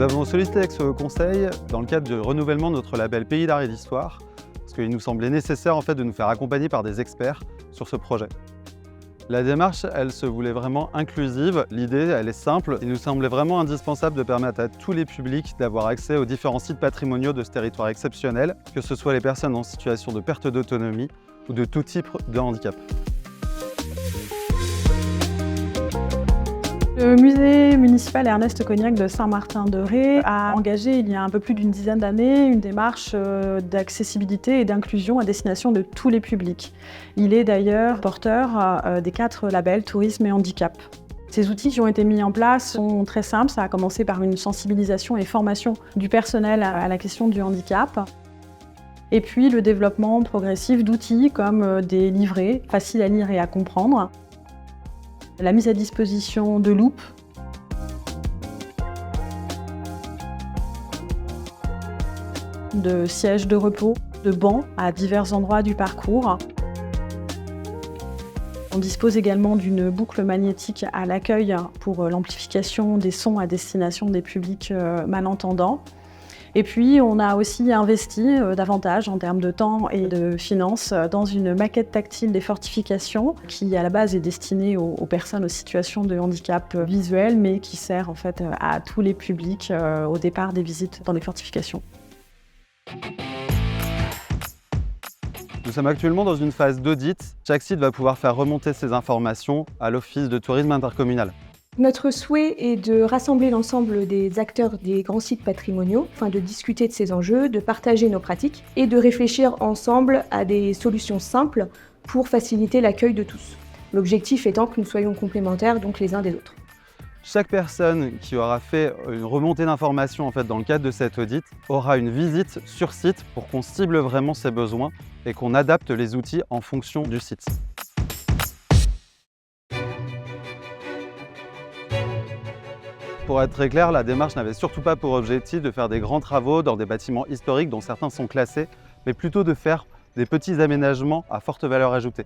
Nous avons sollicité Axéo Conseil dans le cadre du renouvellement de notre label Pays d'Art et d'Histoire, parce qu'il nous semblait nécessaire de nous faire accompagner par des experts sur ce projet. La démarche, elle se voulait vraiment inclusive. L'idée, elle est simple. Il nous semblait vraiment indispensable de permettre à tous les publics d'avoir accès aux différents sites patrimoniaux de ce territoire exceptionnel, que ce soit les personnes en situation de perte d'autonomie ou de tout type de handicap. Le musée municipal Ernest Cognac de Saint-Martin-de-Ré a engagé il y a un peu plus d'une dizaine d'années une démarche d'accessibilité et d'inclusion à destination de tous les publics. Il est d'ailleurs porteur des 4 labels tourisme et handicap. Ces outils qui ont été mis en place sont très simples. Ça a commencé par une sensibilisation et formation du personnel à la question du handicap. Et puis le développement progressif d'outils comme des livrets faciles à lire et à comprendre. La mise à disposition de loupes, de sièges de repos, de bancs à divers endroits du parcours. On dispose également d'une boucle magnétique à l'accueil pour l'amplification des sons à destination des publics malentendants. Et puis, on a aussi investi davantage en termes de temps et de finances dans une maquette tactile des fortifications qui, à la base, est destinée aux personnes aux situations de handicap visuel, mais qui sert en fait à tous les publics au départ des visites dans les fortifications. Nous sommes actuellement dans une phase d'audit. Chaque site va pouvoir faire remonter ces informations à l'Office de tourisme intercommunal. Notre souhait est de rassembler l'ensemble des acteurs des grands sites patrimoniaux afin de discuter de ces enjeux, de partager nos pratiques et de réfléchir ensemble à des solutions simples pour faciliter l'accueil de tous. L'objectif étant que nous soyons complémentaires donc les uns des autres. Chaque personne qui aura fait une remontée d'informations dans le cadre de cet audit aura une visite sur site pour qu'on cible vraiment ses besoins et qu'on adapte les outils en fonction du site. Pour être très clair, la démarche n'avait surtout pas pour objectif de faire des grands travaux dans des bâtiments historiques dont certains sont classés, mais plutôt de faire des petits aménagements à forte valeur ajoutée.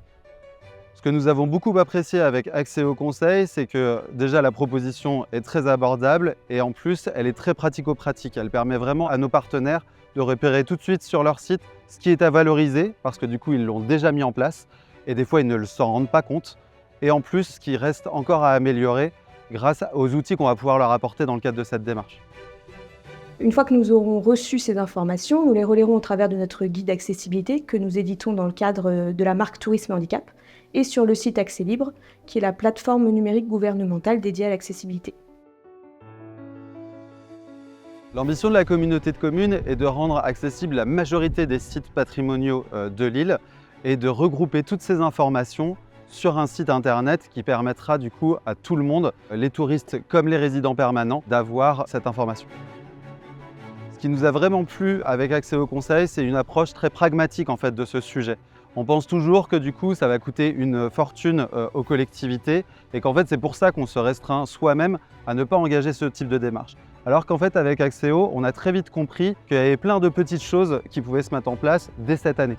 Ce que nous avons beaucoup apprécié avec Axéo Conseil, c'est que déjà la proposition est très abordable et en plus elle est très pratico-pratique. Elle permet vraiment à nos partenaires de repérer tout de suite sur leur site ce qui est à valoriser, parce que du coup ils l'ont déjà mis en place et des fois ils ne s'en rendent pas compte. Et en plus, ce qui reste encore à améliorer grâce aux outils qu'on va pouvoir leur apporter dans le cadre de cette démarche. Une fois que nous aurons reçu ces informations, nous les relayerons au travers de notre guide d'accessibilité que nous éditons dans le cadre de la marque Tourisme et Handicap et sur le site Accès Libre, qui est la plateforme numérique gouvernementale dédiée à l'accessibilité. L'ambition de la communauté de communes est de rendre accessible la majorité des sites patrimoniaux de l'île et de regrouper toutes ces informations sur un site internet qui permettra du coup à tout le monde, les touristes comme les résidents permanents, d'avoir cette information. Ce qui nous a vraiment plu avec Axéo Conseil, c'est une approche très pragmatique de ce sujet. On pense toujours que du coup ça va coûter une fortune aux collectivités et qu'en fait c'est pour ça qu'on se restreint soi-même à ne pas engager ce type de démarche. Alors qu'en fait avec Axéo, on a très vite compris qu'il y avait plein de petites choses qui pouvaient se mettre en place dès cette année.